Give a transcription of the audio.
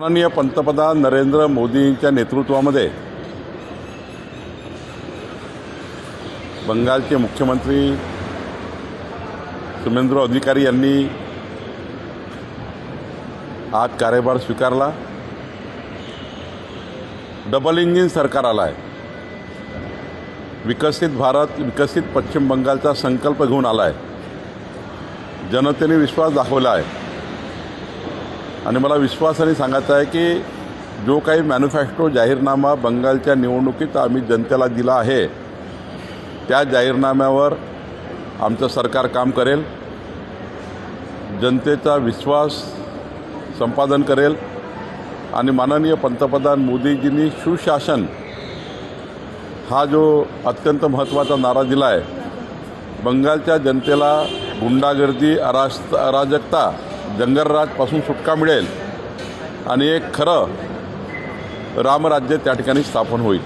माननीय पंतप्रधान नरेंद्र मोदींच्या नेतृत्वामध्ये बंगालचे मुख्यमंत्री शुभेंदु अधिकारी यांनी आज कार्यभार स्वीकारला। डबल इंजिन सरकार आला आहे। विकसित भारत, विकसित पश्चिम बंगालचा संकल्प घेऊन आला आहे। जनतेने विश्वास दाखवला आहे आणि मला विश्वासाने सांगायचं आहे की जो काही मॅन्युफॅक्चरो जाहीरनामा बंगालच्या निवडणुकीत आम्ही जनतेला दिला आहे त्या जाहीरनाम्यावर आमचं सरकार काम करेल, जनतेचा विश्वास संपादन करेल आणि माननीय पंतप्रधान मोदीजींनी सुशासन हा जो अत्यंत महत्त्वाचा नारा दिला आहे, बंगालच्या जनतेला गुंडागर्दी, अराजकता, जंगलराजपासून सुटका मिळेल आणि एक खरं रामराज्य त्या ठिकाणी स्थापन होईल।